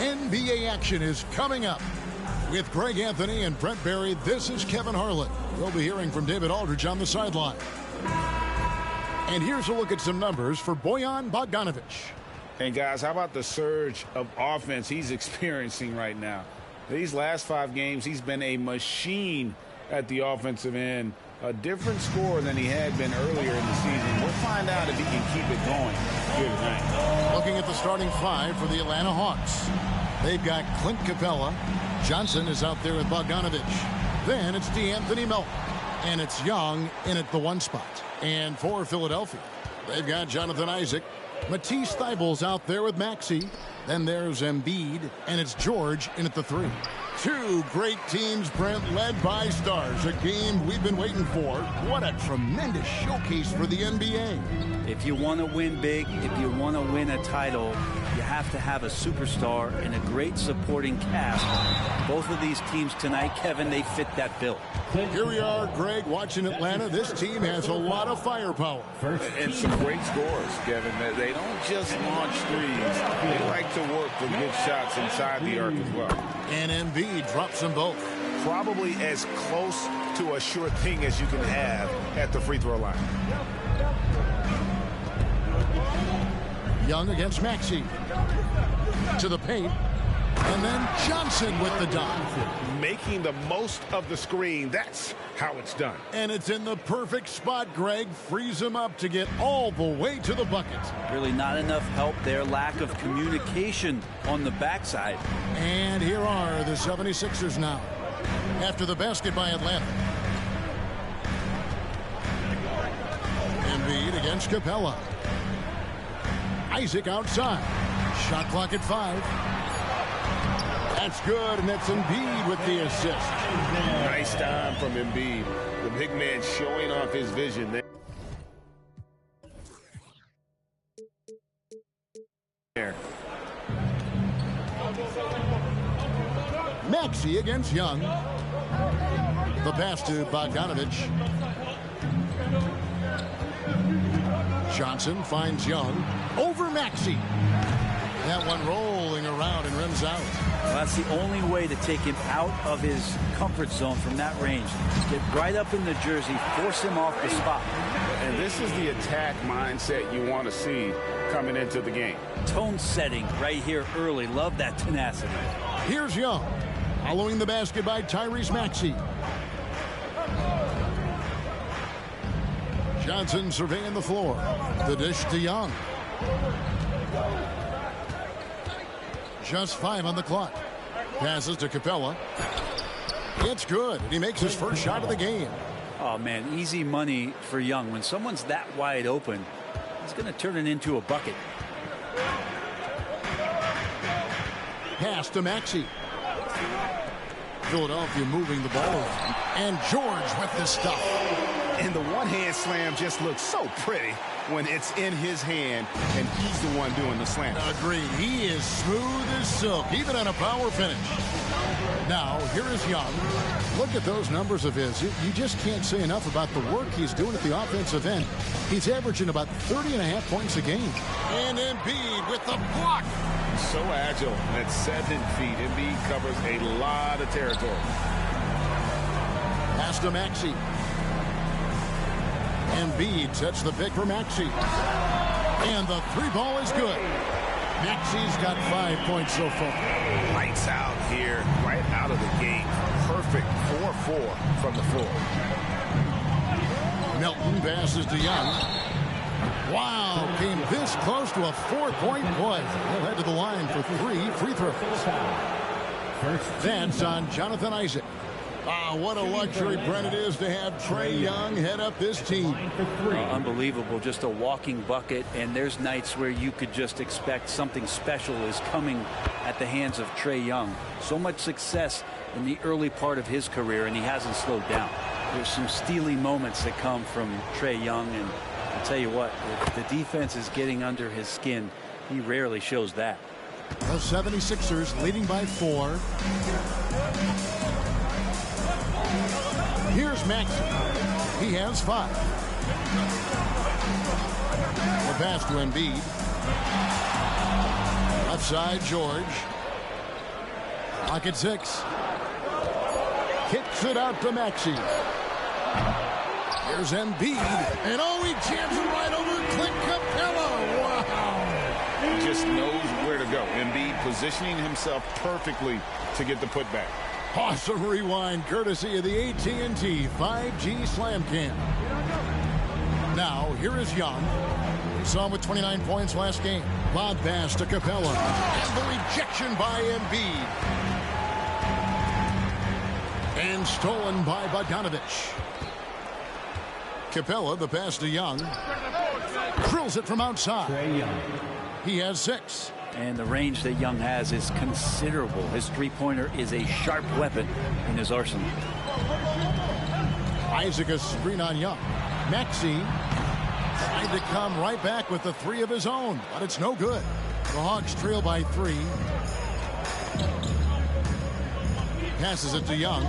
NBA action is coming up. With Greg Anthony and Brent Barry, this is Kevin Harlan. We'll be hearing from David Aldridge on the sideline. And here's a look at some numbers for Bojan Bogdanovic. And guys, how about the surge of offense he's experiencing right now? These last 5 games, he's been a machine at the offensive end. A different score than he had been earlier in the season. We'll find out if he can keep it going here tonight. Looking at the starting 5 for the Atlanta Hawks. They've got Clint Capella. Johnson is out there with Bogdanovic. Then it's DeAnthony Melton. And it's Young in at the 1 spot. And for Philadelphia, they've got Jonathan Isaac. Matisse Thybulle's out there with Maxey. Then there's Embiid. And it's George in at the 3. 2 great teams, Brent, led by stars. A game we've been waiting for. What a tremendous showcase for the NBA. If you want to win big, if you want to win a title, you have to have a superstar and a great supporting cast. Both of these teams tonight, Kevin, they fit that bill. Here we are, Greg, watching Atlanta. This team has a lot of firepower. And some great scores, Kevin. They don't just launch threes. They like to work for good shots inside the arc as well. And Embiid drops them both. Probably as close to a sure thing as you can have at the free throw line. Young against Maxey. To the paint. And then Johnson with the dunk. Making the most of the screen. That's how it's done. And it's in the perfect spot, Greg. Frees him up to get all the way to the bucket. Really not enough help there. Lack of communication on the backside. And here are the 76ers now. After the basket by Atlanta. Embiid against Capella. Isaac outside. Shot clock at 5. That's good, and that's Embiid with the assist. Nice time from Embiid. The big man showing off his vision there. Maxey against Young. The pass to Bogdanovic. Johnson finds Young over Maxey. That one rolling around and rims out. Well, that's the only way to take him out of his comfort zone from that range. Get right up in the jersey, force him off the spot. And this is the attack mindset you want to see coming into the game. Tone setting right here early. Love that tenacity. Here's Young. Following the basket by Tyrese Maxey. Johnson surveying the floor. The dish to Young. Just 5 on the clock. Passes to Capella. It's good. He makes his first shot of the game. Oh, man, easy money for Young. When someone's that wide open, he's going to turn it into a bucket. Pass to Maxey. Philadelphia moving the ball around. And George with the stuff. And the one-hand slam just looks so pretty when it's in his hand and he's the one doing the slam. Agreed. He is smooth as silk, even on a power finish. Now, here is Young. Look at those numbers of his. You just can't say enough about the work he's doing at the offensive end. He's averaging about 30.5 points a game. And Embiid with the block. So agile at 7 feet. Embiid covers a lot of territory. Pass to Maxey. Embiid sets the pick for Maxey. And the 3 ball is good. Maxey's got 5 points so far. Lights out here, right out of the gate. Perfect 4-4 from the floor. Melton passes to Young. Wow, came this close to a 4-point play. He'll head to the line for 3 free throws. That's on Jonathan Isaac. Ah, what a luxury, Brent, it is to have Trae Young head up this team. Unbelievable, just a walking bucket, and there's nights where you could just expect something special is coming at the hands of Trae Young. So much success in the early part of his career, and he hasn't slowed down. There's some steely moments that come from Trae Young, and I'll tell you what, if the defense is getting under his skin, he rarely shows that. The 76ers leading by 4. Here's Maxey. He has 5. The pass to Embiid. Left side, George. Clock at 6. Kicks it out to Maxey. Here's Embiid. And he jams it right over Clint Capella. Wow. He just knows where to go. Embiid positioning himself perfectly to get the putback. Awesome rewind courtesy of the AT&T 5G Slam Cam. Now, here is Young. We saw him with 29 points last game. Lob pass to Capella. And the rejection by Embiid. And stolen by Bogdanovich. Capella, the pass to Young. Drills it from outside. He has 6. And the range that Young has is considerable. His three-pointer is a sharp weapon in his arsenal. Isaac a screen on Young. Maxey tried to come right back with the 3 of his own, but it's no good. The Hawks trail by 3. Passes it to Young.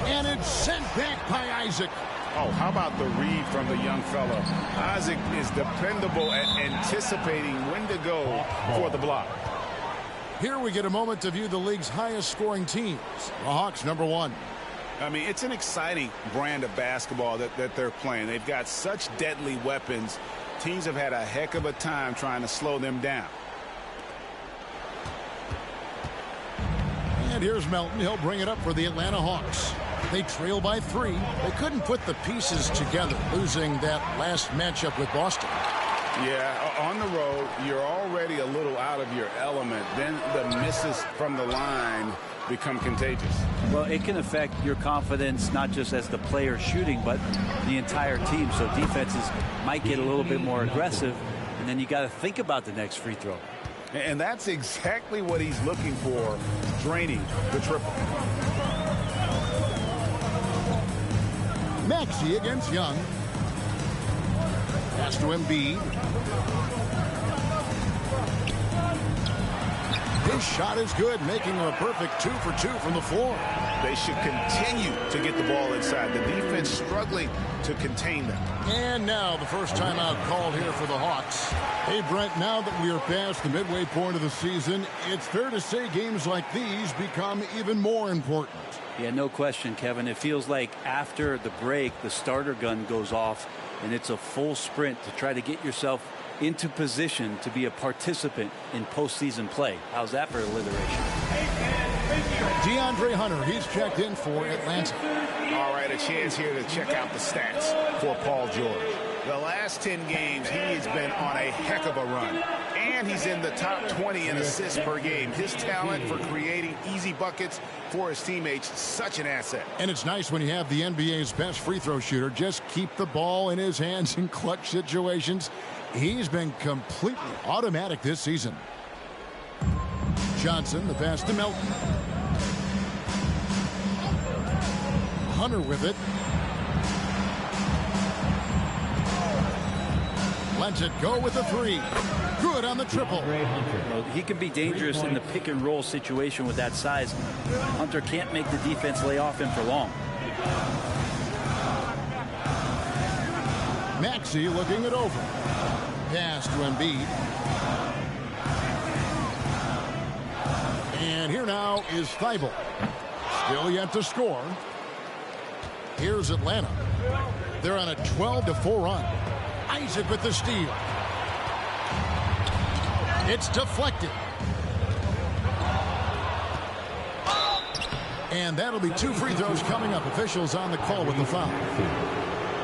And it's sent back by Isaac. Oh, how about the read from the young fella? Isaac is dependable at anticipating when to go for the block. Here we get a moment to view the league's highest scoring teams. The Hawks, number 1. I mean, it's an exciting brand of basketball that they're playing. They've got such deadly weapons. Teams have had a heck of a time trying to slow them down. And here's Melton. He'll bring it up for the Atlanta Hawks. They trail by 3. They couldn't put the pieces together, losing that last matchup with Boston. Yeah, on the road, you're already a little out of your element. Then the misses from the line become contagious. Well, it can affect your confidence, not just as the player shooting, but the entire team. So defenses might get a little bit more aggressive, and then you got to think about the next free throw. And that's exactly what he's looking for, draining the triple. Maxey against Young. Pass to Embiid. His shot is good, making him a perfect 2 for 2 from the floor. They should continue to get the ball inside. The defense struggling to contain them. And now the first timeout called here for the Hawks. Hey, Brent, now that we are past the midway point of the season, it's fair to say games like these become even more important. Yeah, no question, Kevin. It feels like after the break, the starter gun goes off, and it's a full sprint to try to get yourself into position to be a participant in postseason play. How's that for alliteration? DeAndre Hunter, he's checked in for Atlanta. All right, a chance here to check out the stats for Paul George. The last 10 games, he has been on a heck of a run. And he's in the top 20 in assists per game. His talent for creating easy buckets for his teammates, such an asset. And it's nice when you have the NBA's best free throw shooter just keep the ball in his hands in clutch situations. He's been completely automatic this season. Johnson, the pass to Melton. Hunter with it. Lets it go with the 3. Good on the triple. Well, he can be dangerous in the pick and roll situation with that size. Hunter can't make the defense lay off him for long. Maxey looking it over. Pass to Embiid. And here now is Thibault. Still yet to score. Here's Atlanta. They're on a 12-4 run. Isaac with the steal. It's deflected. And that'll be 2 free throws coming up. Officials on the call with the foul.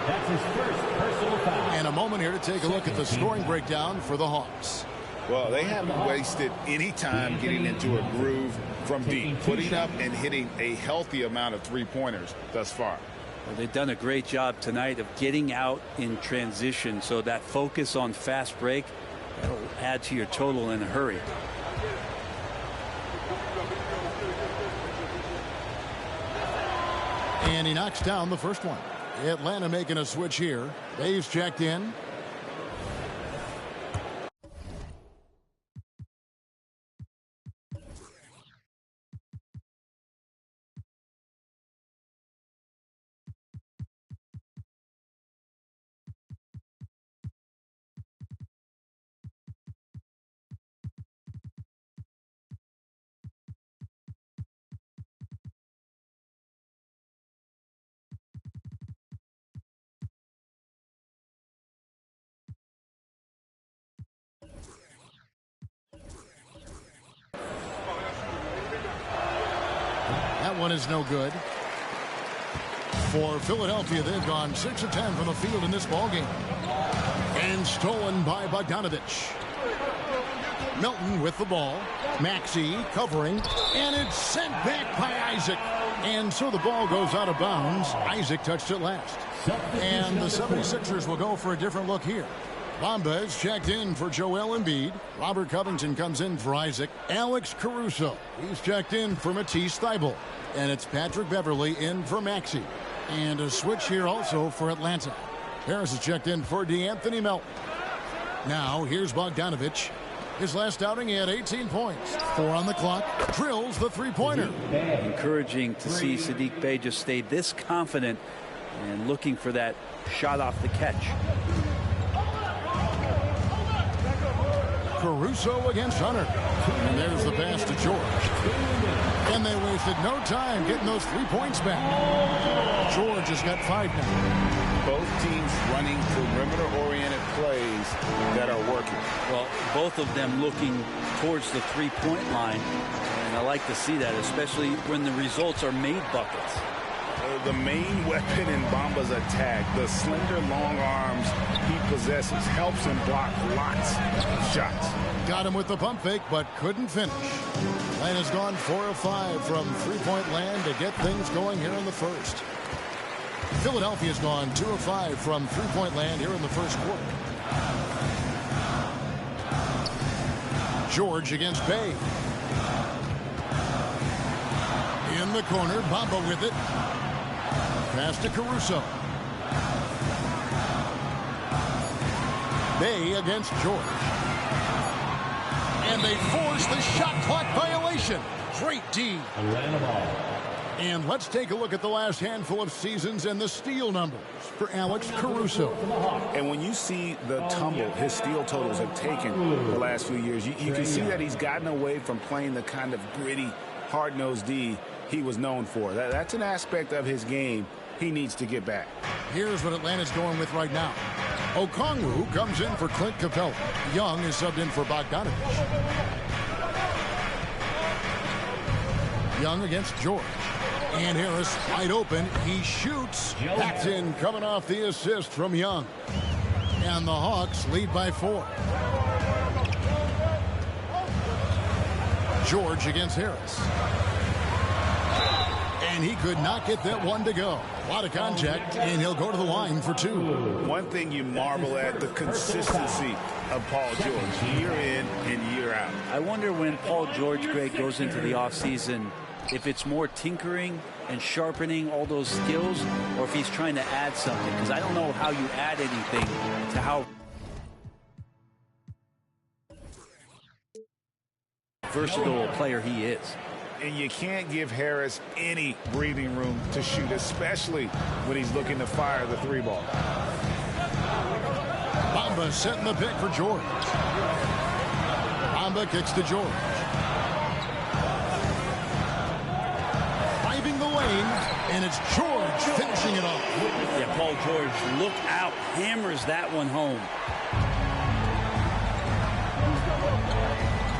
That's his first personal foul. And a moment here to take a look at the scoring breakdown for the Hawks. Well, they haven't wasted any time getting into a groove from deep, putting up and hitting a healthy amount of three-pointers thus far. Well, they've done a great job tonight of getting out in transition, so that focus on fast break, that'll add to your total in a hurry. And he knocks down the first one. Atlanta making a switch here. Dave's checked in. one is no good. For Philadelphia, they've gone 6 of 10 from the field in this ballgame. And stolen by Bogdanovich. Milton with the ball. Maxey covering. And it's sent back by Isaac. And so the ball goes out of bounds. Isaac touched it last. And the 76ers will go for a different look here. Bamba is checked in for Joel Embiid. Robert Covington comes in for Isaac. Alex Caruso. He's checked in for Matisse Thybulle. And it's Patrick Beverley in for Maxey. And a switch here also for Atlanta. Harris is checked in for D'Anthony Melton. Now here's Bogdanovich. His last outing, he had 18 points. 4 on the clock. Drills the three-pointer. Encouraging to see Saddiq Bey just stay this confident and looking for that shot off the catch. Caruso against Hunter. And there's the pass to George. And they wasted no time getting those 3 points back. George has got 5 now. Both teams running perimeter-oriented plays that are working. Well, both of them looking towards the three-point line. And I like to see that, especially when the results are made buckets. The main weapon in Bamba's attack, the slender long arms he possesses, helps him block lots of shots. Got him with the pump fake, but couldn't finish. Atlanta's gone 4 of 5 from three-point land to get things going here in the first. Philadelphia's gone 2 of 5 from three-point land here in the first quarter. George against Bey. In the corner, Bamba with it. Pass to Caruso. Bey against George. And they force the shot clock violation. Great D. Atlanta ball. And let's take a look at the last handful of seasons and the steal numbers for Alex Caruso. And when you see the tumble his steal totals have taken the last few years, you can see that he's gotten away from playing the kind of gritty, hard-nosed D he was known for. That's an aspect of his game he needs to get back. Here's what Atlanta's going with right now. Okongwu comes in for Clint Capella. Young is subbed in for Bogdanovich. Young against George. And Harris wide open. He shoots. That's in, coming off the assist from Young. And the Hawks lead by 4. George against Harris. And he could not get that one to go. A lot of contact, and he'll go to the line for 2. One thing you marvel at, the consistency of Paul George, year in and year out. I wonder when Paul George, Greg, goes into the offseason, if it's more tinkering and sharpening all those skills, or if he's trying to add something. Because I don't know how you add anything to how versatile a player he is. And you can't give Harris any breathing room to shoot, especially when he's looking to fire the 3-ball. Bamba setting the pick for George. Bamba kicks to George. Driving the lane, and it's George finishing it off. Yeah, Paul George, look out, hammers that one home.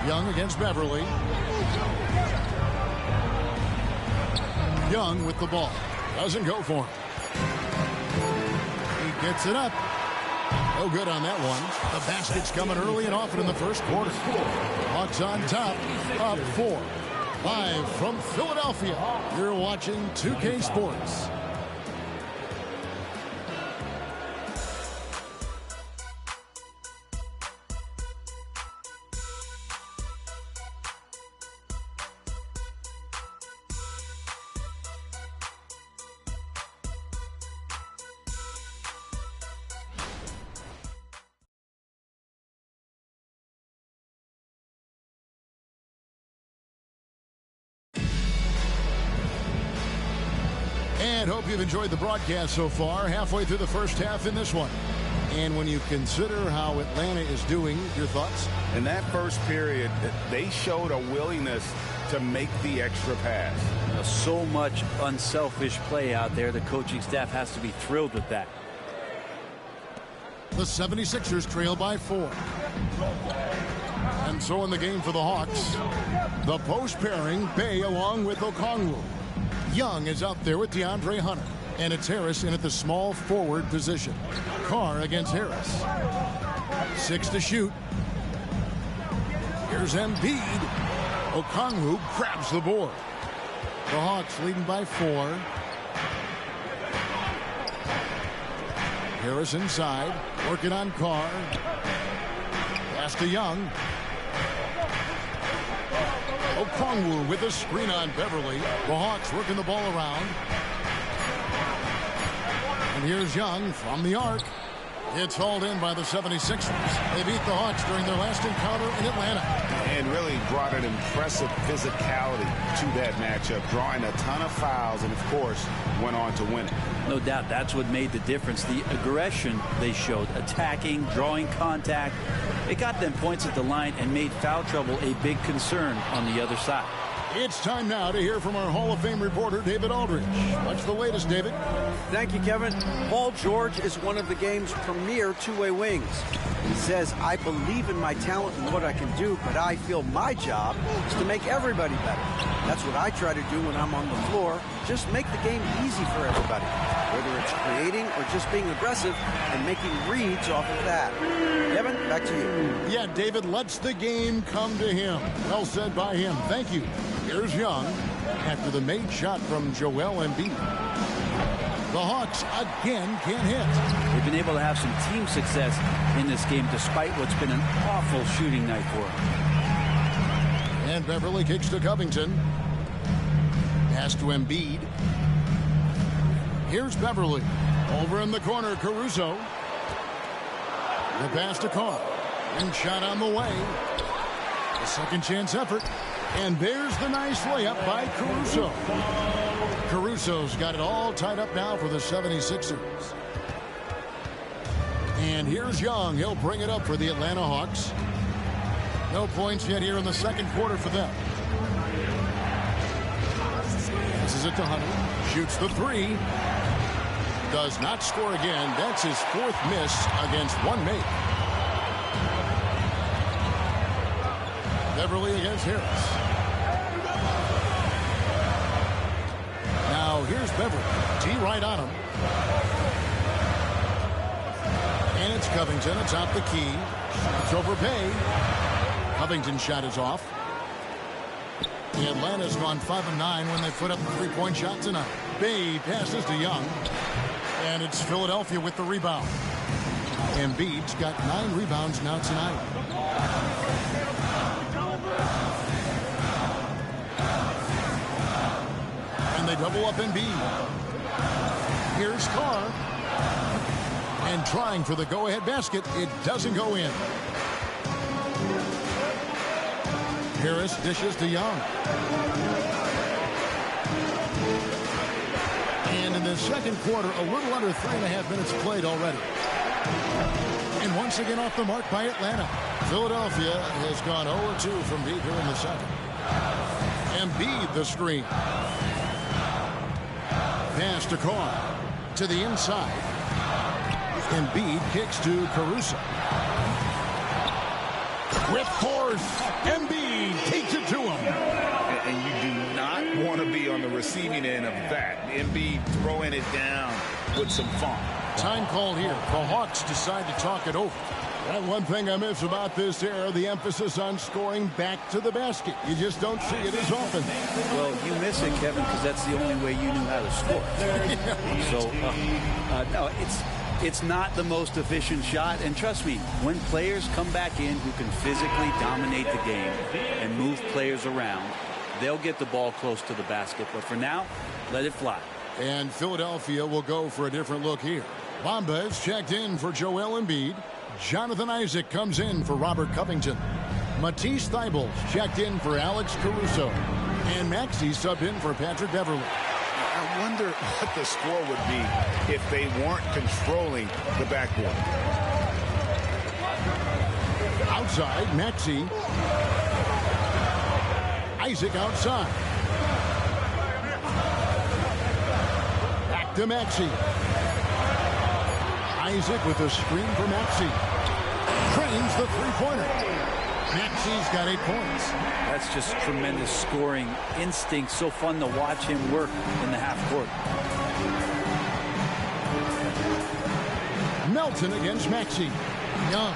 Young against Beverley. Young with the ball. Doesn't go for him. He gets it up. No good on that one. The basket's coming early and often in the first quarter. Hawks on top, up 4. Live from Philadelphia, you're watching 2K Sports. And hope you've enjoyed the broadcast so far. Halfway through the first half in this one. And when you consider how Atlanta is doing, your thoughts? In that first period, they showed a willingness to make the extra pass. So much unselfish play out there. The coaching staff has to be thrilled with that. The 76ers trail by 4. And so in the game for the Hawks, the post pairing, Bey along with Okongwu. Young is out there with DeAndre Hunter. And it's Harris in at the small forward position. Carr against Harris. 6 to shoot. Here's Embiid. Okongwu grabs the board. The Hawks leading by 4. Harris inside, working on Carr. Pass to Young. Okongwu with a screen on Beverly. The Hawks working the ball around. And here's Young from the arc. It's hauled in by the 76ers. They beat the Hawks during their last encounter in Atlanta. And really brought an impressive physicality to that matchup, drawing a ton of fouls and, of course, went on to win it. No doubt that's what made the difference. The aggression they showed, attacking, drawing contact. It got them points at the line and made foul trouble a big concern on the other side. It's time now to hear from our Hall of Fame reporter, David Aldridge. What's the latest, David? Thank you, Kevin. Paul George is one of the game's premier two-way wings. He says, I believe in my talent and what I can do, but I feel my job is to make everybody better. That's what I try to do when I'm on the floor. Just make the game easy for everybody, whether it's creating or just being aggressive and making reads off of that. Kevin, back to you. Yeah, David lets the game come to him. Well said by him. Thank you. Here's Young after the made shot from Joel Embiid. The Hawks again can't hit. They've been able to have some team success in this game despite what's been an awful shooting night for them. And Beverly kicks to Covington. Pass to Embiid. Here's Beverly. Over in the corner, Caruso. The pass to Carr. And shot on the way. A second chance effort. And there's the nice layup by Caruso. Caruso's got it all tied up now for the 76ers. And here's Young. He'll bring it up for the Atlanta Hawks. No points yet here in the second quarter for them. Passes it to Hunter. Shoots the 3. Does not score again. That's his 4th miss against 1 make. Beverly against Harris. Now here's Beverly. T right on him. And it's Covington. It's out the key. It's over Bay. Covington's shot is off. Atlanta's gone 5 of 9 when they put up a 3-point shot tonight. Bay passes to Young. And it's Philadelphia with the rebound. Embiid's got 9 rebounds now tonight. And they double up Embiid. Here's Carr. And trying for the go-ahead basket. It doesn't go in. Harris dishes to Young. And in the second quarter, a little under 3.5 minutes played already. And once again off the mark by Atlanta. Philadelphia has gone 0-2 from deep here in the second. Embiid the screen. Pass to Carr. To the inside. Embiid kicks to Caruso. With force, Embiid takes it to him. And you do not want to be on the receiving end of that. Embiid throwing it down with some funk. Time called here. The Hawks decide to talk it over. And one thing I miss about this era, the emphasis on scoring back to the basket. You just don't see it as often. Well, you miss it, Kevin, because that's the only way you knew how to score. So, no, it's not the most efficient shot. And trust me, when players come back in who can physically dominate the game and move players around, they'll get the ball close to the basket. But for now, let it fly. And Philadelphia will go for a different look here. Bamba is checked in for Joel Embiid. Jonathan Isaac comes in for Robert Covington. Matisse Thybulle's checked in for Alex Caruso. And Maxey subbed in for Patrick Beverly. I wonder what the score would be if they weren't controlling the backboard. Outside, Maxey. Isaac outside. Back to Maxey. Isaac with a screen for Maxey. Trains the three-pointer. Maxey's got 8 points. That's just tremendous scoring instinct. So fun to watch him work in the half court. Melton against Maxey. Young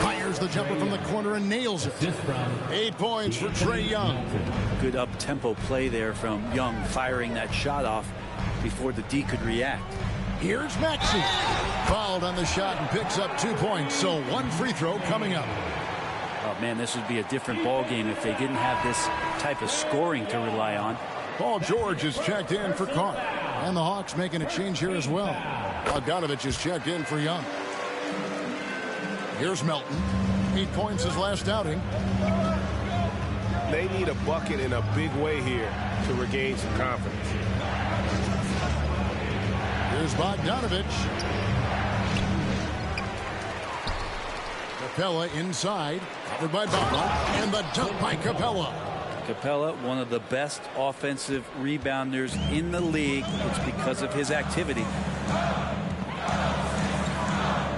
fires the jumper from the corner and nails it. 8 points for Trey Young. Good up-tempo play there from Young, firing that shot off before the D could react. Here's Maxey. Fouled on the shot and picks up 2 points. So 1 free throw coming up. Oh, man, this would be a different ball game if they didn't have this type of scoring to rely on. Paul George is checked in for Carr. And the Hawks making a change here as well. Bogdanovich is checked in for Young. Here's Melton. 8 points his last outing. They need a bucket in a big way here to regain some confidence. Here's Bogdanovich. Capella inside. Covered by Bamba. And the dunk by Capella. Capella, one of the best offensive rebounders in the league. It's because of his activity.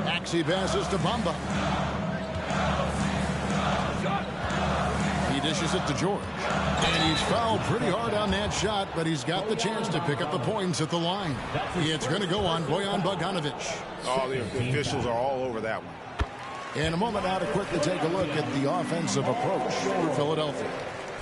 Maxey passes to Bamba. He dishes it to George. And he's fouled pretty hard on that shot, but he's got the chance to pick up the points at the line. It's going to go on Bojan Bogdanovich. Oh, the officials are all over that one. In a moment now to quickly take a look at the offensive approach for Philadelphia.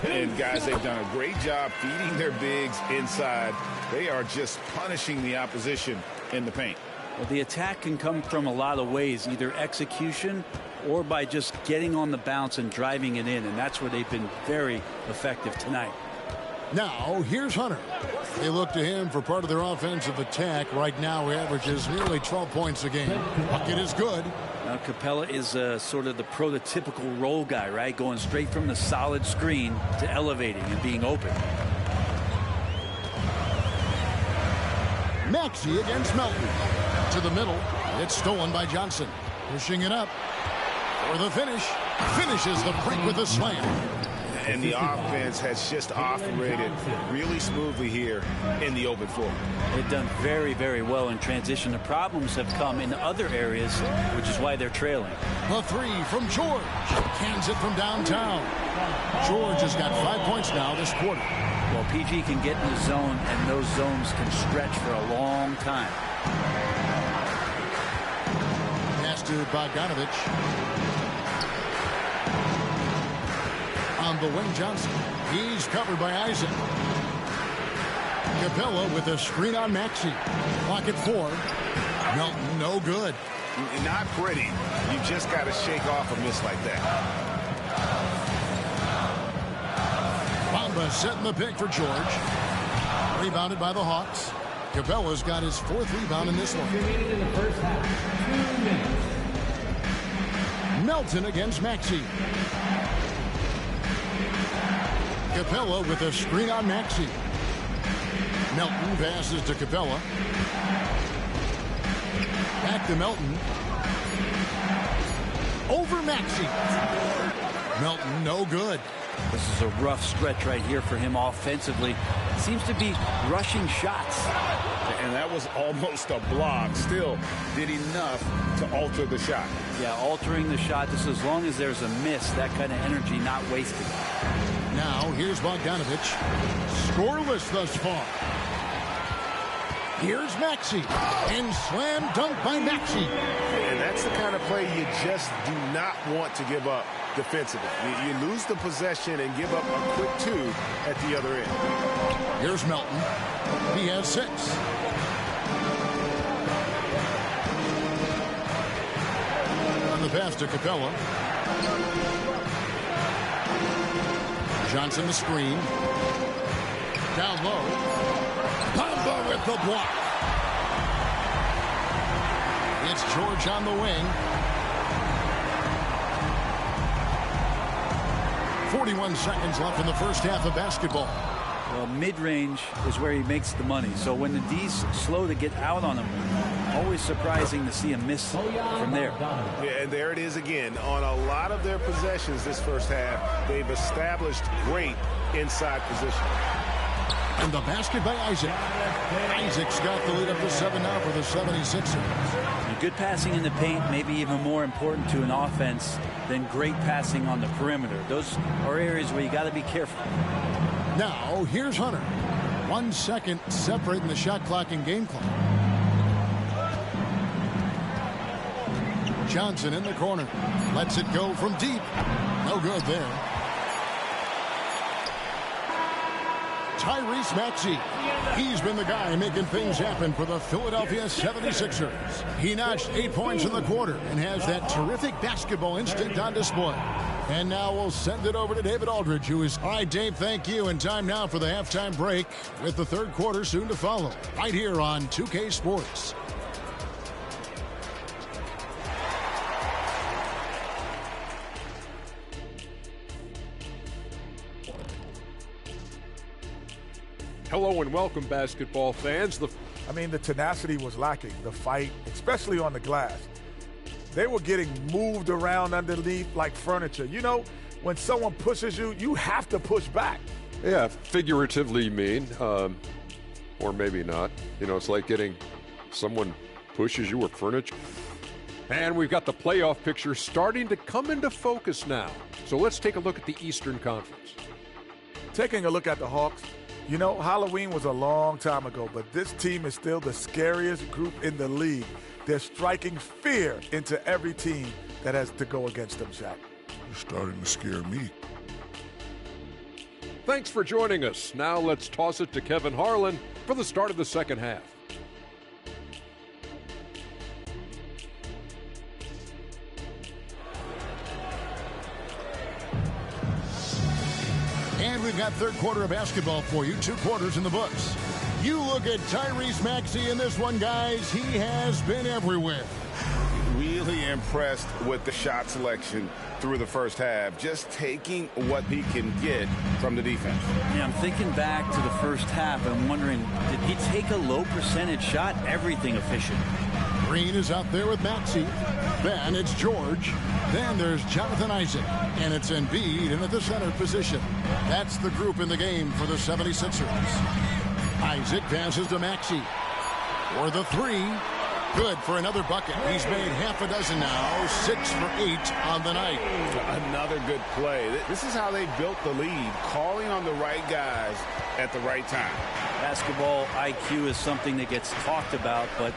And guys, they've done a great job feeding their bigs inside. They are just punishing the opposition in the paint. Well, the attack can come from a lot of ways, either execution or by just getting on the bounce and driving it in, and that's where they've been very effective tonight. Now, here's Hunter. They look to him for part of their offensive attack. Right now, he averages nearly 12 points a game. Bucket is good. Now, Capella is sort of the prototypical role guy, right? Going straight from the solid screen to elevating and being open. Maxey against Melton. To the middle. It's stolen by Johnson. Pushing it up. For the finish. Finishes the break with a slam. And the offense has just operated really smoothly here in the open floor. They've done very, very well in transition. The problems have come in other areas, which is why they're trailing. A three from George. Cans it from downtown. George has got 5 points now this quarter. Well, PG can get in the zone, and those zones can stretch for a long time. Pass to Bogdanovich. On the wing, Johnson. He's covered by Isaac. Capella with a screen on Maxey. Clock at 4. Melton, no good. Not pretty. You just got to shake off a miss like that. Bamba setting the pick for George. Rebounded by the Hawks. Capella's got his 4th rebound in this one. Remaining in the first half. 2 minutes. Melton against Maxey. Capella with a screen on Maxey. Melton passes to Capella. Back to Melton. Over Maxey. Melton, no good. This is a rough stretch right here for him offensively. Seems to be rushing shots. And that was almost a block. Still did enough to alter the shot. Yeah, altering the shot, just as long as there's a miss, that kind of energy not wasted. Now, here's Bogdanovich. Scoreless thus far. Here's Maxey. And slam dunk by Maxey. And that's the kind of play you just do not want to give up defensively. You lose the possession and give up a quick 2 at the other end. Here's Melton. He has 6. On the pass to Capella. Johnson the screen. Down low. Bamba with the block. It's George on the wing. 41 seconds left in the first half of basketball. Well, mid-range is where he makes the money. So when the D's slow to get out on him, always surprising to see him miss from there. Yeah, and there it is again. On a lot of their possessions this first half, they've established great inside position. And the basket by Isaac. Isaac's got the lead up to 7 now for the 76ers. Good passing in the paint may be even more important to an offense than great passing on the perimeter. Those are areas where you got to be careful. Now, here's Hunter. 1 second separating the shot clock and game clock. Johnson in the corner. Lets it go from deep. No good there. Tyrese Maxey. He's been the guy making things happen for the Philadelphia 76ers. He notched 8 points in the quarter and has that terrific basketball instinct on display. And now we'll send it over to David Aldridge, who is... All right, Dave, thank you. And time now for the halftime break with the third quarter soon to follow. Right here on 2K Sports. Hello and welcome, basketball fans. The tenacity was lacking, the fight, especially on the glass. They were getting moved around underneath like furniture. You know, when someone pushes you, you have to push back. Yeah, figuratively mean, or maybe not. You know, it's like getting someone pushes you or furniture. And we've got the playoff picture starting to come into focus now. So let's take a look at the Eastern Conference. Taking a look at the Hawks, you know, Halloween was a long time ago, but this team is still the scariest group in the league. They're striking fear into every team that has to go against them, Shaq. You're starting to scare me. Thanks for joining us. Now let's toss it to Kevin Harlan for the start of the second half. And we've got third quarter of basketball for you. 2 quarters in the books. You look at Tyrese Maxey in this one, guys. He has been everywhere. Really impressed with the shot selection through the first half. Just taking what he can get from the defense. Yeah, I'm thinking back to the first half. I'm wondering, did he take a low percentage shot? Everything efficient. Green is out there with Maxey. Then it's George. Then there's Jonathan Isaac. And it's Embiid in at the center position. That's the group in the game for the 76ers. Isaac passes to Maxey. For the 3. Good for another bucket. He's made half a dozen now. 6 for 8 on the night. Another good play. This is how they built the lead. Calling on the right guys at the right time. Basketball IQ is something that gets talked about, but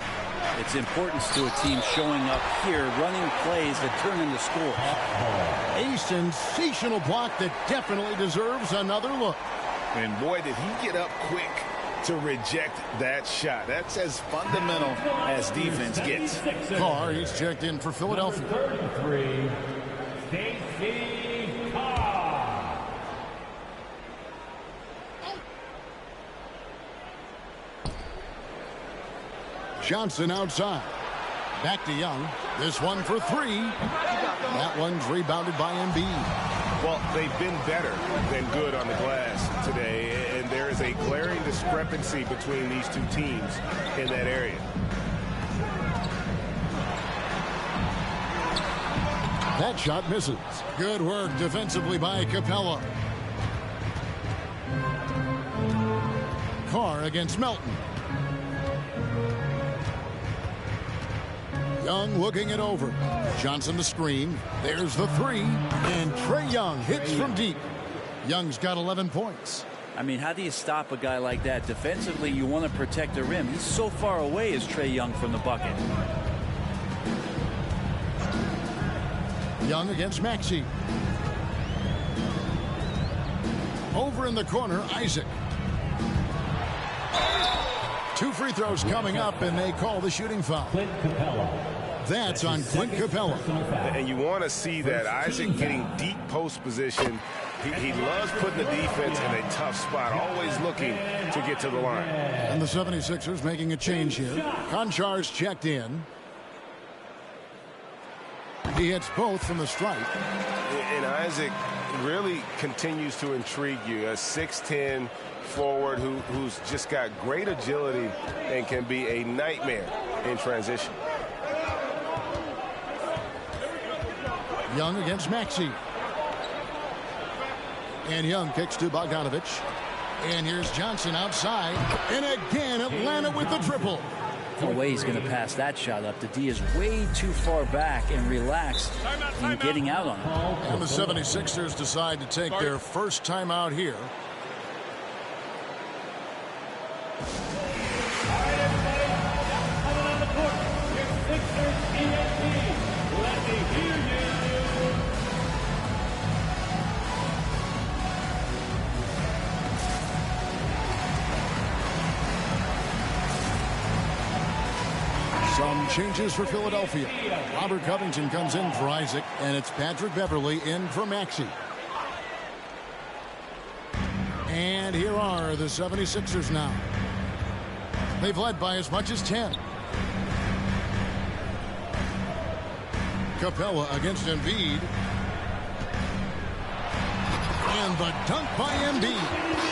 its importance to a team showing up here, running plays that turn into scores. A sensational block that definitely deserves another look. And boy, did he get up quick to reject that shot. That's as fundamental as defense gets. Carr, he's checked in for Philadelphia. 33, Stacey Carr. Johnson outside. Back to Young. This one for 3. That one's rebounded by Embiid. Well, they've been better than good on the glass today, and there is a glaring discrepancy between these two teams in that area. That shot misses. Good work defensively by Capella. Carr against Melton. Young looking it over. Johnson the screen. There's the 3. And Trae Young hits from deep. Young's got 11 points. I mean, how do you stop a guy like that? Defensively, you want to protect the rim. He's so far away as Trae Young from the bucket. Young against Maxey. Over in the corner, Isaac. 2 free throws coming up, and they call the shooting foul. That's on Clint Capella. And you want to see that. Isaac getting deep post position. He loves putting the defense in a tough spot, always looking to get to the line. And the 76ers making a change here. Konchar's checked in. He hits both from the stripe. And Isaac really continues to intrigue you. A 6'10" forward who's just got great agility and can be a nightmare in transition. Young against Maxey. And Young kicks to Bogdanovich. And here's Johnson outside. And again, Atlanta with the triple. No way he's going to pass that shot up. The D is way too far back and relaxed in getting out on it. And the 76ers decide to take their first timeout here. Some changes for Philadelphia. Robert Covington comes in for Isaac, and it's Patrick Beverley in for Maxey. And here are the 76ers now. They've led by as much as 10. Capella against Embiid. And the dunk by Embiid.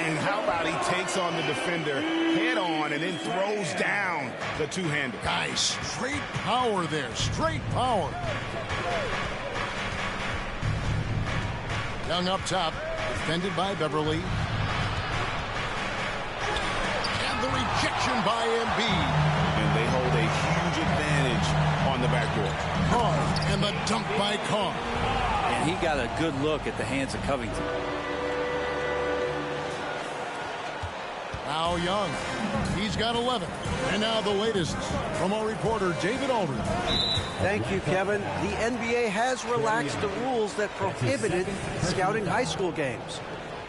And how about he takes on the defender head on and then throws down the two-hander. Guys, straight power there. Straight power. Young up top. Defended by Beverley. And the rejection by Embiid. And they hold a huge advantage on the backboard. Carr and the dunk by Carr. And he got a good look at the hands of Covington. Now Young. He's got 11. And now the latest from our reporter, David Aldridge. Thank you, Kevin. The NBA has relaxed the rules that prohibited scouting high school games.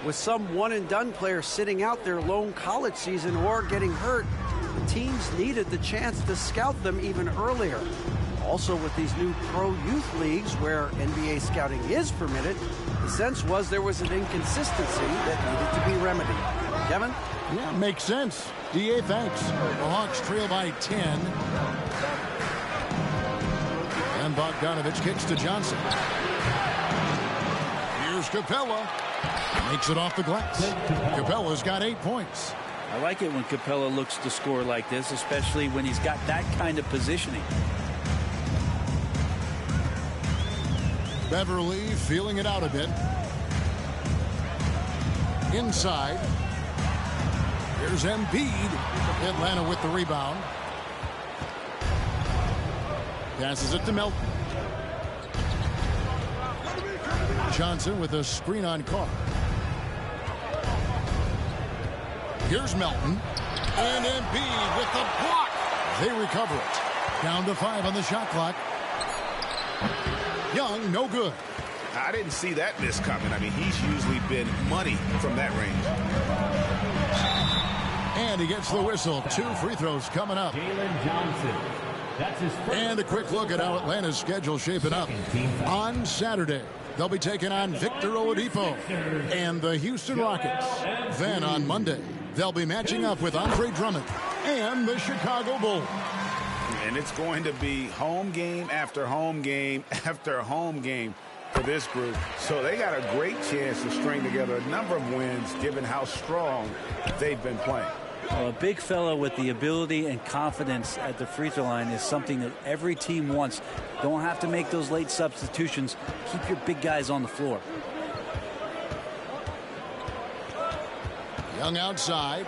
With some one-and-done players sitting out their lone college season or getting hurt, the teams needed the chance to scout them even earlier. Also, with these new pro youth leagues where NBA scouting is permitted, the sense was there was an inconsistency that needed to be remedied. Kevin? Yeah, makes sense. DA, thanks. The Hawks trail by 10. And Bogdanovich kicks to Johnson. Here's Capella. Makes it off the glass. Capella's got 8 points. I like it when Capella looks to score like this, especially when he's got that kind of positioning. Beverley feeling it out a bit. Inside. Here's Embiid. Atlanta with the rebound. Passes it to Melton. Johnson with a screen on Carr. Here's Melton. And Embiid with the block. They recover it. Down to 5 on the shot clock. Young, no good. I didn't see that miss coming. I mean, he's usually been money from that range. And he gets the whistle. 2 free throws coming up. Jalen Johnson. That's his first. And a quick look at how Atlanta's schedule shaping up. On Saturday, they'll be taking on Victor Oladipo and the Houston Rockets. Then on Monday, they'll be matching up with Andre Drummond and the Chicago Bulls. And it's going to be home game after home game after home game for this group. So they got a great chance to string together a number of wins given how strong they've been playing. Well, a big fella with the ability and confidence at the free throw line is something that every team wants. Don't have to make those late substitutions. Keep your big guys on the floor. Young outside.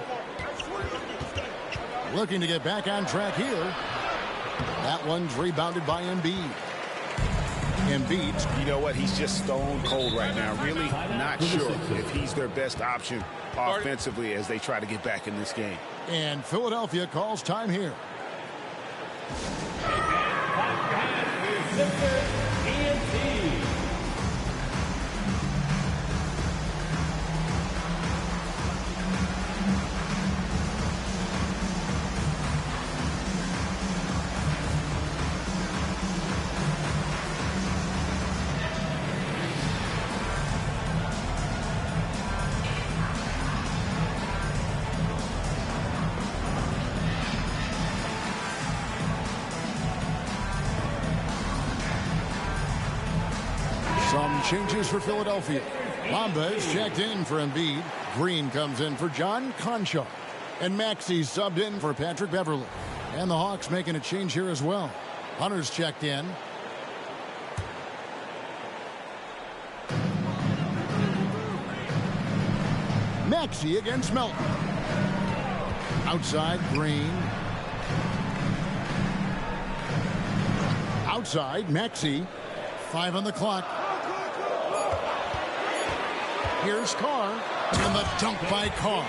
Looking to get back on track here. That one's rebounded by Embiid. Embiid. You know what? He's just stone cold right now. Really not sure if he's their best option offensively as they try to get back in this game. And Philadelphia calls time here. Some changes for Philadelphia. Mamba is checked in for Embiid. Green comes in for John Concha. And Maxey subbed in for Patrick Beverley. And the Hawks making a change here as well. Hunter's checked in. Maxey against Melton. Outside, Green. Outside, Maxey. 5 on the clock. Here's Carr. And the dunk by Carr.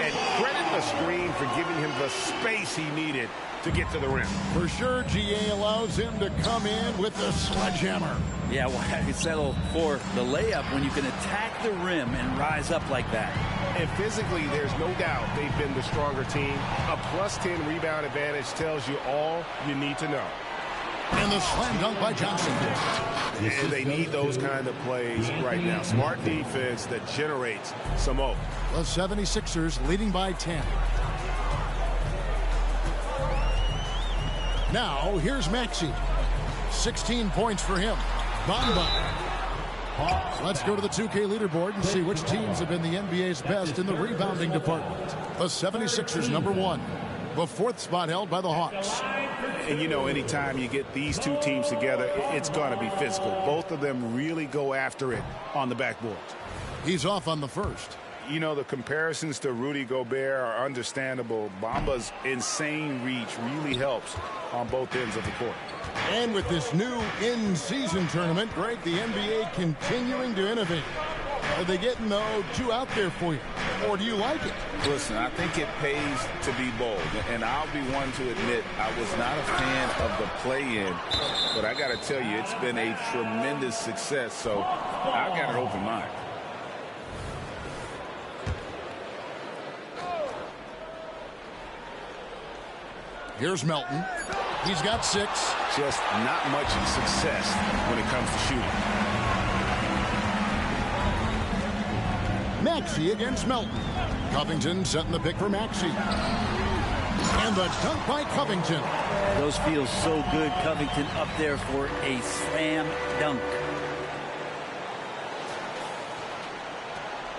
And credit the screen for giving him the space he needed to get to the rim. For sure, GA allows him to come in with the sledgehammer. Yeah, why settle for the layup when you can attack the rim and rise up like that? And physically, there's no doubt they've been the stronger team. A +10 rebound advantage tells you all you need to know. And the slam dunk by Johnson. And they need those kind of plays right now. Smart defense that generates some hope. The 76ers leading by 10. Now, here's Maxey. 16 points for him. Bamba. Let's go to the 2K leaderboard and see which teams have been the NBA's best in the rebounding department. The 76ers, number 1. The 4th spot held by the Hawks. And you know, anytime you get these two teams together, it's going to be physical. Both of them really go after it on the backboard. He's off on the first. You know, the comparisons to Rudy Gobert are understandable. Bamba's insane reach really helps on both ends of the court. And with this new in-season tournament, Greg, the NBA continuing to innovate. Are they getting, though, too out there for you? Or do you like it? Listen, I think it pays to be bold. And I'll be one to admit I was not a fan of the play-in. But I got to tell you, it's been a tremendous success. So I've got an open mind. Here's Melton. He's got 6. Just not much success when it comes to shooting. Maxey against Melton. Covington setting the pick for Maxey. And the dunk by Covington. Those feel so good. Covington up there for a slam dunk.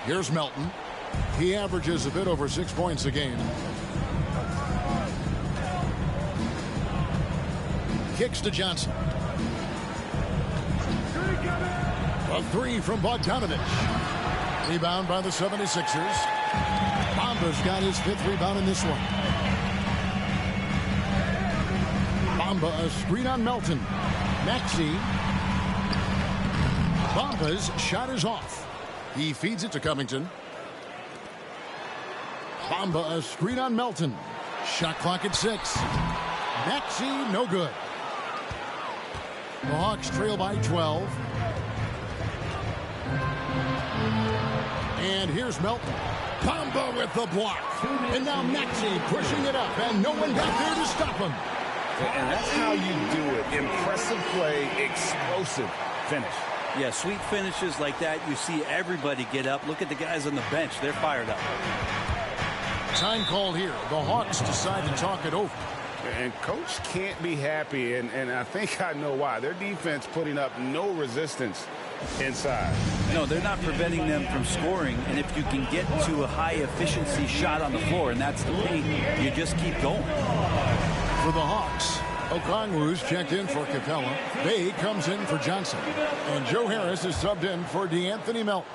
Here's Melton. He averages a bit over 6 points a game. Kicks to Johnson. A 3 from Bogdanovich. Rebound by the 76ers. Bamba's got his 5th rebound in this one. Bamba, a screen on Melton. Maxey. Bamba's shot is off. He feeds it to Covington. Bamba, a screen on Melton. Shot clock at 6. Maxey, no good. The Hawks trail by 12. And here's Melton. Bamba with the block. And now Maxey pushing it up, and no one got there to stop him. And that's how you do it. Impressive play, explosive finish. Yeah, sweet finishes like that. You see everybody get up. Look at the guys on the bench. They're fired up. Time call here. The Hawks decide to talk it over. And coach can't be happy, and I think I know why. Their defense putting up no resistance inside. No, they're not preventing them from scoring, and if you can get to a high-efficiency shot on the floor, and that's the key, you just keep going. For the Hawks, Okongwu's checked in for Capella. Bay comes in for Johnson. And Joe Harris is subbed in for DeAnthony Melton.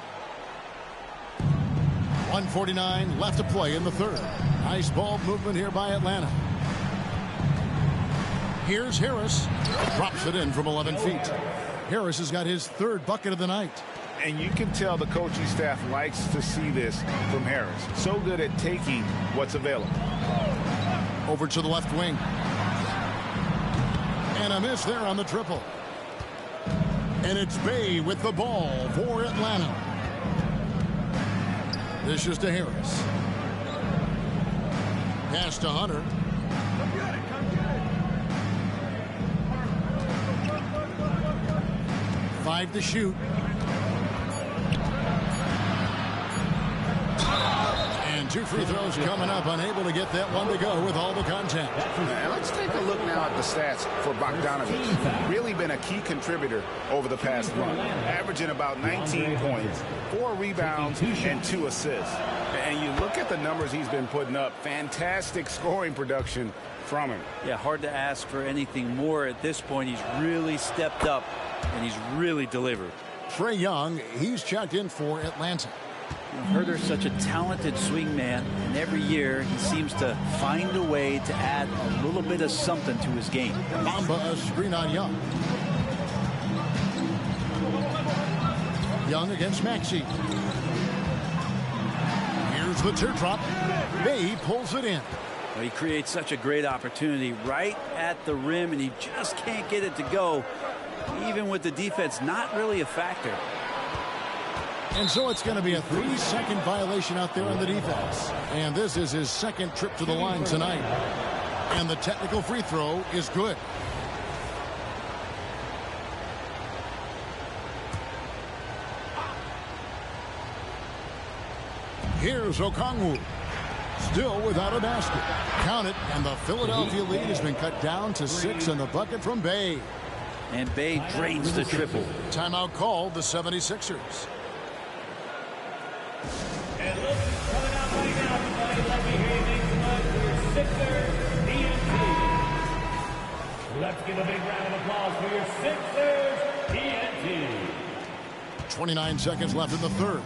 1:49 left to play in the third. Nice ball movement here by Atlanta. Here's Harris. Drops it in from 11 feet. Harris has got his 3rd bucket of the night. And you can tell the coaching staff likes to see this from Harris. So good at taking what's available. Over to the left wing. And a miss there on the triple. And it's Bay with the ball for Atlanta. This is to Harris. Pass to Hunter. 5 to shoot. And 2 free throws coming up. Unable to get that one to go with all the contact. And let's take a look now at the stats for Bogdanovich. Really been a key contributor over the past month. Averaging about 19 points, 4 rebounds, and 2 assists. And you look at the numbers he's been putting up. Fantastic scoring production from him. Yeah, hard to ask for anything more at this point. He's really stepped up, and he's really delivered. Trae Young, he's checked in for Atlanta. Herder's such a talented swingman, and every year he seems to find a way to add a little bit of something to his game. Bamba, a screen on Young. Young against Maxey. Here's the teardrop. Bay pulls it in. Well, he creates such a great opportunity right at the rim, and he just can't get it to go, even with the defense not really a factor. And so it's going to be a 3-second violation out there on the defense. And this is his second trip to the line tonight. And the technical free throw is good. Here's Okongwu. Still without a basket. Count it, and the Philadelphia lead has been cut down to 6 in the bucket from Bay. And Bay drains the triple. Timeout called the 76ers. And look who's coming out right now, everybody. Let me hear you make some noise for your Sixers TNT. Let's give a big round of applause for your Sixers TNT. 29 seconds left in the third.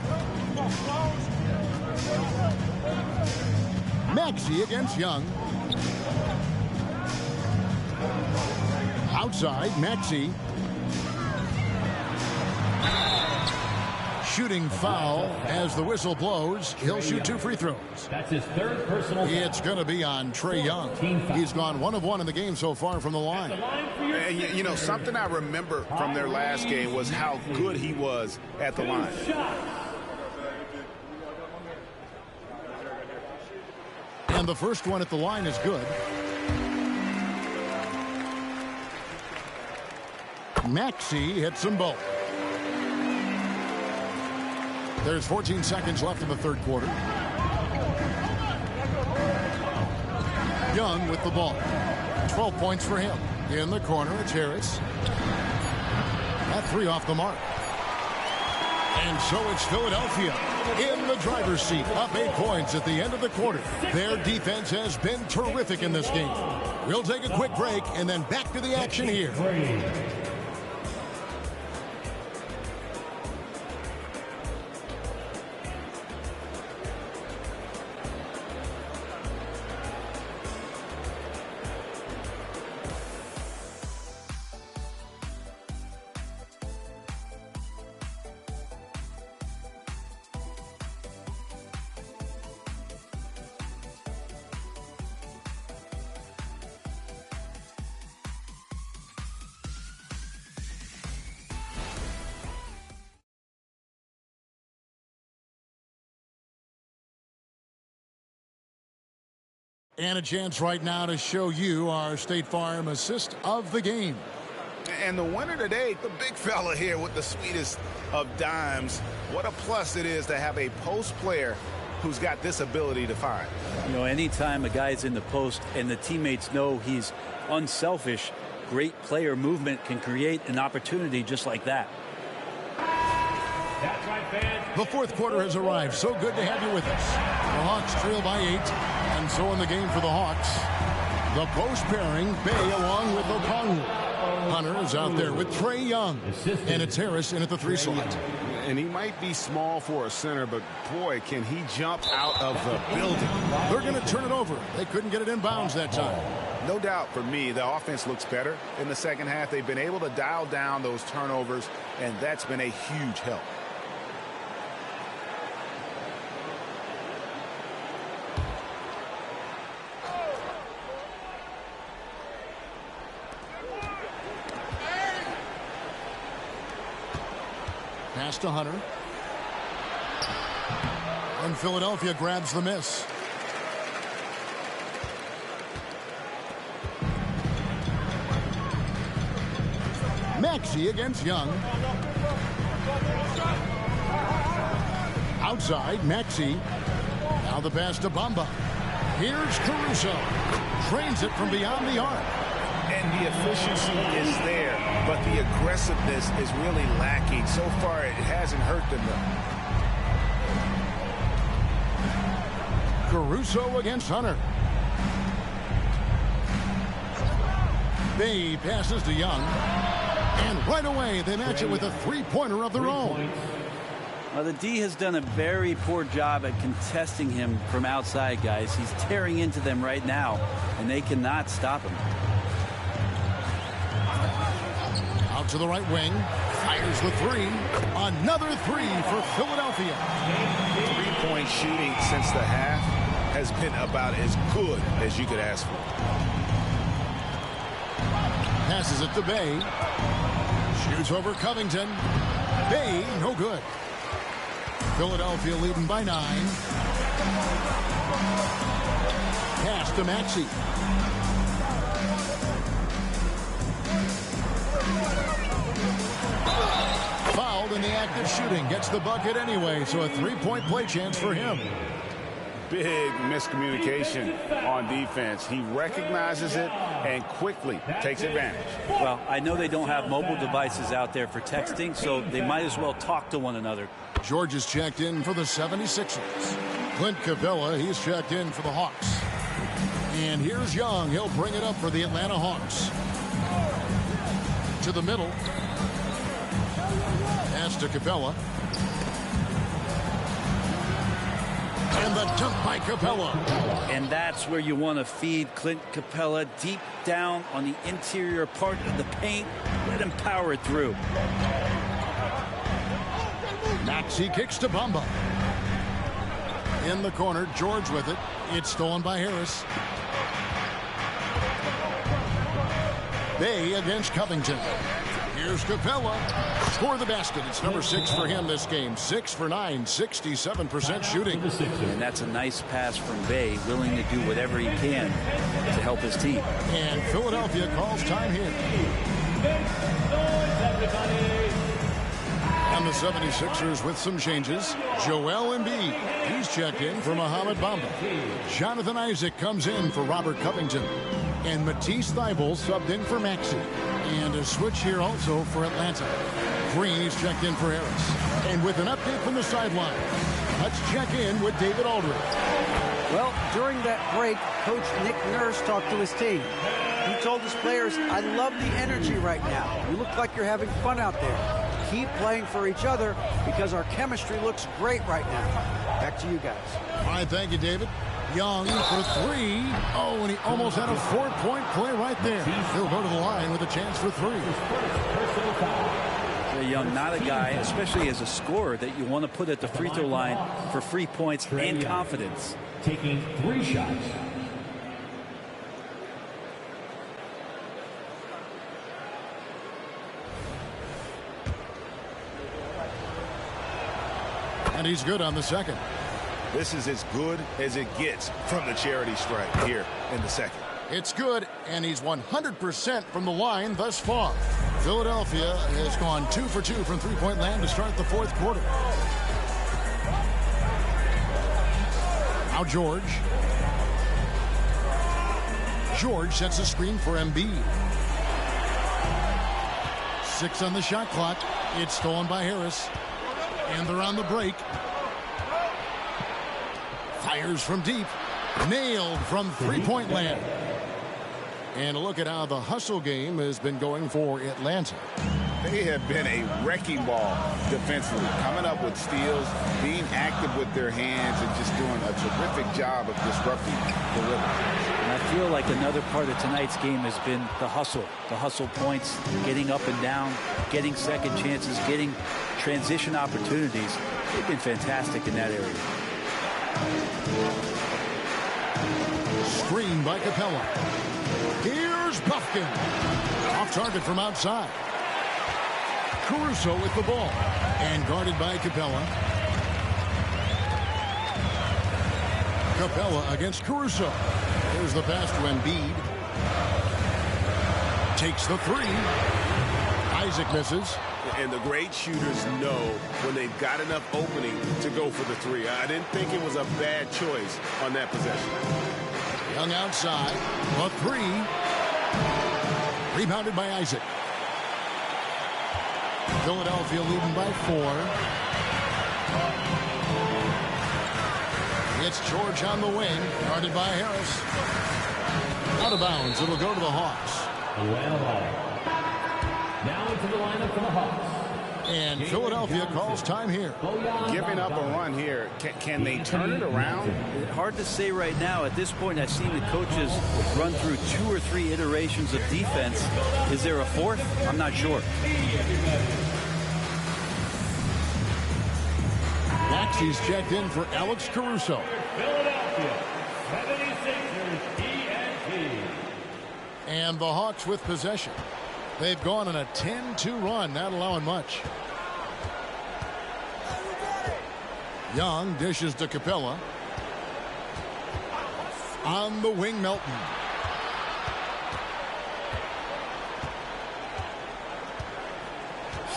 Maxey against Young. Outside, Maxey. Shooting foul as the whistle blows. He'll shoot 2 free throws. That's his third personal foul. It's going to be on Trae Young. He's gone 1 of 1 in the game so far from the line. And, you know, something I remember from their last game was how good he was at the line. And the first one at the line is good. Maxey hits them both. There's 14 seconds left in the third quarter. Young with the ball. 12 points for him. In the corner, it's Harris. That 3 off the mark. And so it's Philadelphia in the driver's seat, up 8 points at the end of the quarter. Their defense has been terrific in this game. We'll take a quick break and then back to the action here. And a chance right now to show you our State Farm assist of the game. And the winner today, the big fella here with the sweetest of dimes. What a plus it is to have a post player who's got this ability to find. You know, anytime a guy's in the post and the teammates know he's unselfish, great player movement can create an opportunity just like that. That's right, fans. The fourth quarter has arrived. So good to have you with us. The Hawks trail by 8. And so in the game for the Hawks, the post pairing, Bay along with Okongwu. Hunter is out there with Trae Young. And it's Harris in at the 3 slot. And he might be small for a center, but boy, can he jump out of the building. They're going to turn it over. They couldn't get it in bounds that time. No doubt for me, the offense looks better in the second half. They've been able to dial down those turnovers, and that's been a huge help. Pass to Hunter. And Philadelphia grabs the miss. Maxey against Young. Outside, Maxey. Now the pass to Bamba. Here's Caruso. Trains it from beyond the arc. And the efficiency is there, but the aggressiveness is really lacking. So far, it hasn't hurt them, though. Caruso against Hunter. Bay passes to Young. And right away, they match it with a 3-pointer of their own. Well, the D has done a very poor job at contesting him from outside, guys. He's tearing into them right now, and they cannot stop him. Out to the right wing. Fires the three. Another three for Philadelphia. 3-point shooting since the half has been about as good as you could ask for. Passes it to Bay. Shoots over Covington. Bay, no good. Philadelphia leading by 9. Pass to Maxey. Fouled in the act of shooting. Gets the bucket anyway, so a 3-point play chance for him. Big miscommunication on defense. He recognizes it and quickly takes advantage. Well, I know they don't have mobile devices out there for texting, so they might as well talk to one another. George is checked in for the 76ers. Clint Capella, he's checked in for the Hawks. And here's Young. He'll bring it up for the Atlanta Hawks. To the middle. Pass to Capella. And the dunk by Capella. And that's where you want to feed Clint Capella, deep down on the interior part of the paint. Let him power it through. Maxey kicks to Bamba. In the corner, George with it. It's stolen by Harris. Bay against Covington. Here's Capella. Score the basket. It's number 6 for him this game. 6 for 9, 67% shooting. And that's a nice pass from Bay, willing to do whatever he can to help his team. And Philadelphia calls time here. And the 76ers with some changes. Joel Embiid. He's checked in for Mohamed Bamba. Jonathan Isaac comes in for Robert Covington. And Matisse Thybulle subbed in for Maxey. And a switch here also for Atlanta. Green is checked in for Harris. And with an update from the sideline, let's check in with David Aldridge. Well, during that break, Coach Nick Nurse talked to his team. He told his players, I love the energy right now. You look like you're having fun out there. Keep playing for each other because our chemistry looks great right now. Back to you guys. All right, thank you, David. Young for 3. Oh, and he almost had a 4-point play right there. He'll go to the line with a chance for 3. Young, not a guy, especially as a scorer, that you want to put at the free throw line for free points and confidence. Taking 3 shots. And he's good on the second. This is as good as it gets from the charity stripe here in the second. It's good, and he's 100% from the line thus far. Philadelphia has gone 2 for 2 from three-point land to start the 4th quarter. Now George. George sets a screen for Embiid. 6 on the shot clock. It's stolen by Harris. And they're on the break. Fires from deep. Nailed from three-point land. And look at how the hustle game has been going for Atlanta. They have been a wrecking ball defensively, coming up with steals, being active with their hands, and just doing a terrific job of disrupting the rhythm. And I feel like another part of tonight's game has been the hustle points, getting up and down, getting second chances, getting transition opportunities. They've been fantastic in that area. Screen by Capella. Here's Buffkin. Off target from outside. Caruso with the ball. And guarded by Capella. Capella against Caruso. There's the pass to Embiid. Takes the 3. Isaac misses. And the great shooters know when they've got enough opening to go for the 3. I didn't think it was a bad choice on that possession. Young outside. A 3. Rebounded by Isaac. Philadelphia leading by 4. It's George on the wing. Guarded by Harris. Out of bounds. It'll go to the Hawks. Atlanta Hawks. Now into the lineup for the Hawks. And Philadelphia calls time here. Giving up a run here. Can they turn it around? Hard to say right now. At this point, I've seen the coaches run through 2 or 3 iterations of defense. Is there a fourth? I'm not sure. Maxi's checked in for Alex Caruso. Philadelphia 76ers TNT. And the Hawks with possession. They've gone on a 10-2 run, not allowing much. Young dishes to Capella. On the wing, Melton.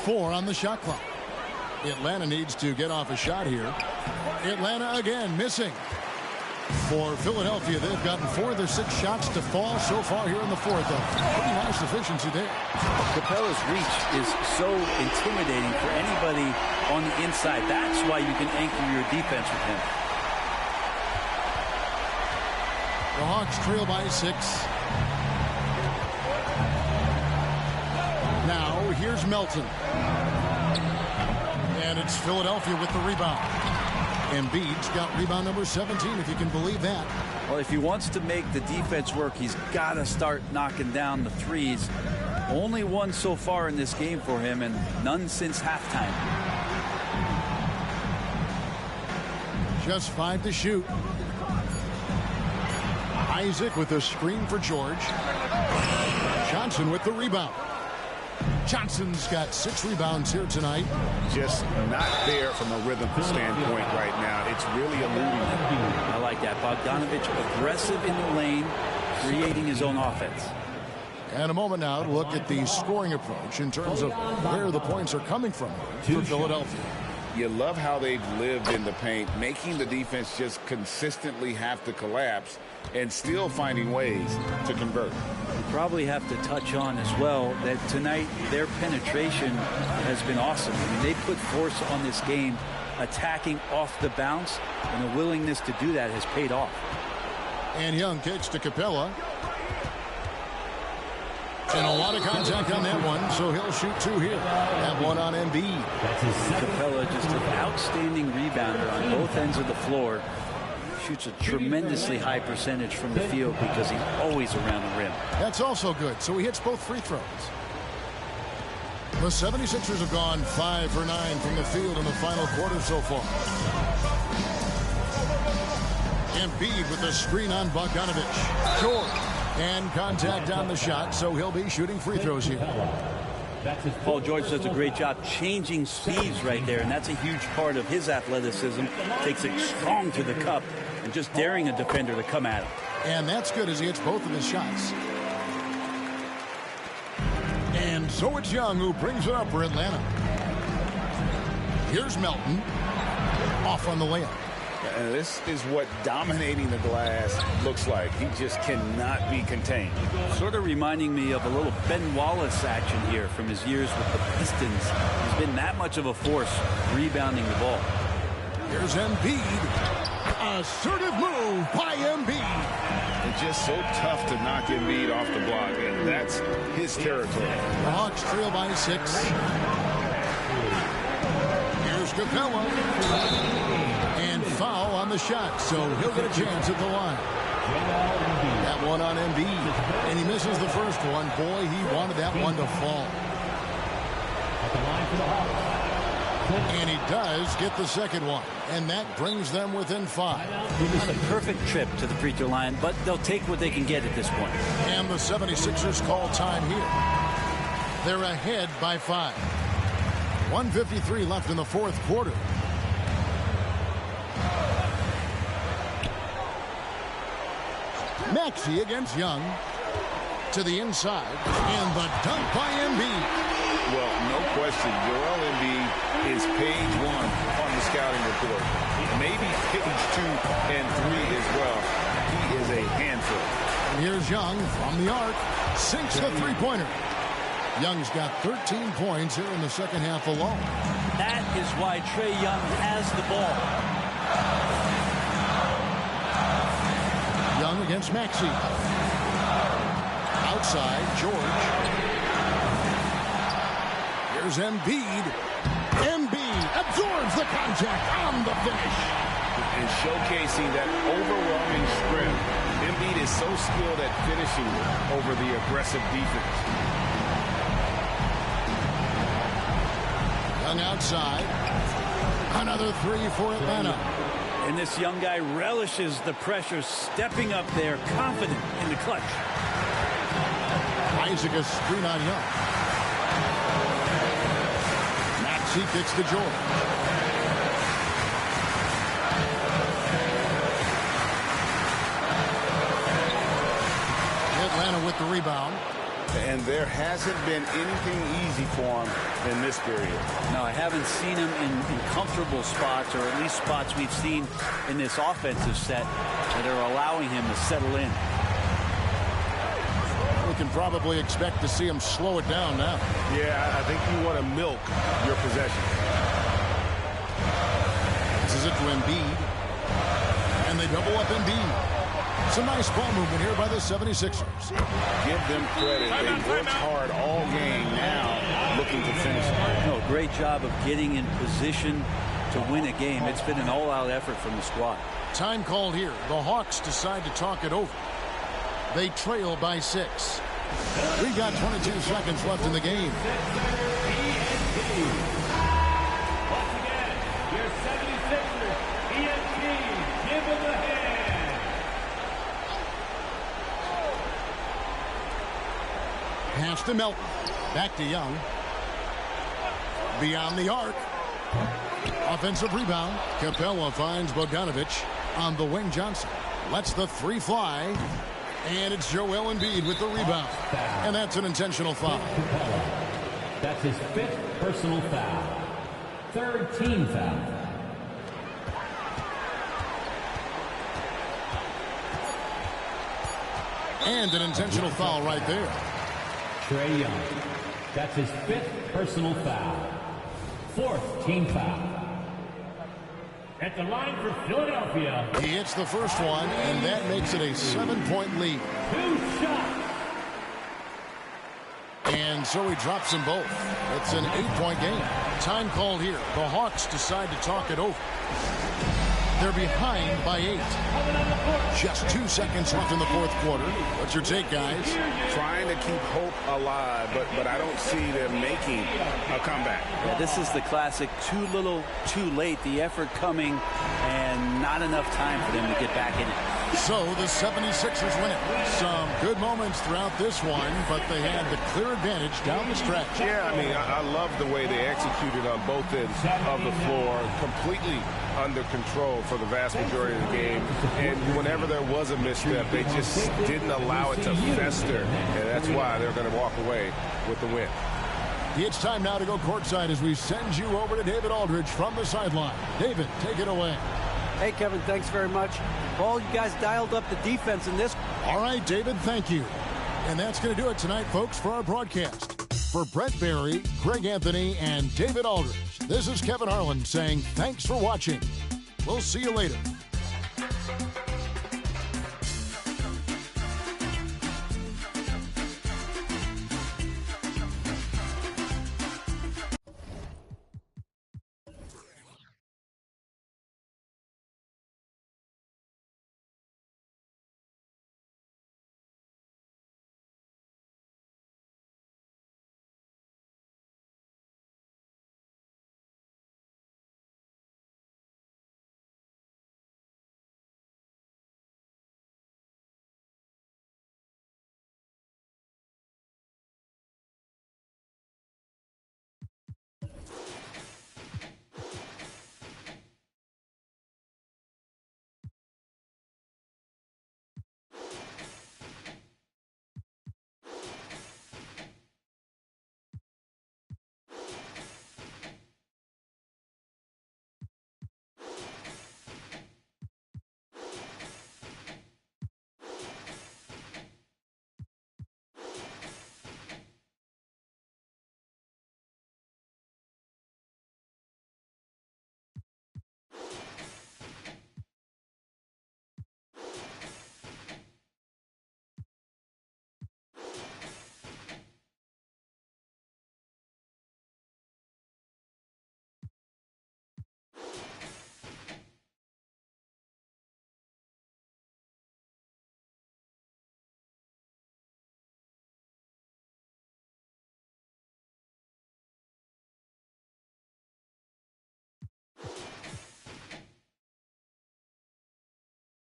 Four on the shot clock. Atlanta needs to get off a shot here. Atlanta again missing. For Philadelphia, they've gotten 4 of their 6 shots to fall so far here in the fourth. Pretty nice efficiency there. Capella's reach is so intimidating for anybody on the inside. That's why you can anchor your defense with him. The Hawks trail by 6. Now here's Melton. And it's Philadelphia with the rebound. Embiid's got rebound number 17, if you can believe that. Well, if he wants to make the defense work, he's got to start knocking down the threes. Only one so far in this game for him, and none since halftime. Just 5 to shoot. Isaac with a screen for George. Johnson with the rebound. Johnson's got 6 rebounds here tonight. Just not there from a rhythm standpoint right now. It's really eluding him. I like that. Bogdanovich aggressive in the lane, creating his own offense. And a moment now to look at the scoring approach in terms of where the points are coming from for Philadelphia. You love how they've lived in the paint, making the defense just consistently have to collapse and still finding ways to convert. We probably have to touch on as well that tonight their penetration has been awesome. I mean, they put force on this game, attacking off the bounce, and the willingness to do that has paid off. And Young kicks to Capella. And a lot of contact on that one, so he'll shoot 2 here. That one on Embiid. Capella just an outstanding rebounder on both ends of the floor. Shoots a tremendously high percentage from the field because he's always around the rim. That's also good, so he hits both free throws. The 76ers have gone 5 for 9 from the field in the final quarter so far. Embiid with a screen on Bogdanovich. George. And contact on the shot, so he'll be shooting free throws here. Paul George does a great job changing speeds right there, and that's a huge part of his athleticism. Takes it strong to the cup and just daring a defender to come at him. And that's good as he hits both of his shots. And so it's Young who brings it up for Atlanta. Here's Melton. Off on the layup. And this is what dominating the glass looks like. He just cannot be contained. Sort of reminding me of a little Ben Wallace action here from his years with the Pistons. He's been that much of a force rebounding the ball. Here's Embiid. Assertive move by Embiid. It's just so tough to knock Embiid off the block, and that's his territory. The Hawks trail by 6. Here's Capella. And foul on the shot, so he'll get a chance at the line. That one on Embiid, and he misses the first one. Boy, he wanted that one to fall. And he does get the second one, and that brings them within 5. Not a perfect trip to the free throw line, but they'll take what they can get at this point. And the 76ers call time here. They're ahead by 5. 1:53 left in the fourth quarter. Maxey against Young to the inside, and the dunk by Embiid. Well, no question, Joel Embiid is page 1 on the scouting report. Maybe page 2 and 3 as well. He is a handful. And here's Young from the arc, sinks the three-pointer. Young's got 13 points here in the second half alone. That is why Trae Young has the ball. Young against Maxey. Outside, George. Here's Embiid. absorbs the contact on the finish. And showcasing that overwhelming strength. Embiid is so skilled at finishing over the aggressive defense. Young outside. Another three for Atlanta. And this young guy relishes the pressure, stepping up there, confident in the clutch. Isaac a screen on Young. Maxey kicks to George. Atlanta with the rebound. And there hasn't been anything easy for him in this period. No, I haven't seen him in comfortable spots, or at least spots we've seen in this offensive set that are allowing him to settle in. We can probably expect to see him slow it down now. Yeah, I think you want to milk your possession. This is it to Embiid. And they double up Embiid. Some nice ball movement here by the 76ers. Give them credit. They've worked hard all game, now looking to finish. No, great job of getting in position to win a game. It's been an all-out effort from the squad. Time called here. The Hawks decide to talk it over. They trail by 6. We got 22 seconds left in the game. Once again, your 76ers, ENT, give them a hand. Pass to Melton. Back to Young. Beyond the arc. Offensive rebound. Capella finds Bogdanovich on the wing. Johnson lets the three fly. And it's Joel Embiid with the rebound. And that's an intentional foul. That's his 5th personal foul. 3rd team foul. And an intentional foul right there. Trae Young. That's his 5th personal foul. 4th team foul. At the line for Philadelphia. He hits the first one, and that makes it a 7-point lead. 2 shots. And so he drops them both. It's an 8-point game. Time called here. The Hawks decide to talk it over. They're behind by 8. Just 2 seconds left in the fourth quarter. What's your take, guys? Trying to keep hope alive, but I don't see them making a comeback. Yeah, this is the classic too little, too late. The effort coming and not enough time for them to get back in it. So the 76ers win it. Some good moments throughout this one, but they had the clear advantage down the stretch. Yeah, I mean, I love the way they executed on both ends of the floor. Completely under control for the vast majority of the game. And whenever there was a misstep, they just didn't allow it to fester. And that's why they're going to walk away with the win. It's time now to go courtside as we send you over to David Aldridge from the sideline. David, take it away. Hey, Kevin, thanks very much. All you guys dialed up the defense in this. All right, David, thank you. And that's going to do it tonight, folks, for our broadcast. For Brett Barry, Greg Anthony, and David Aldridge, this is Kevin Harlan saying thanks for watching. We'll see you later.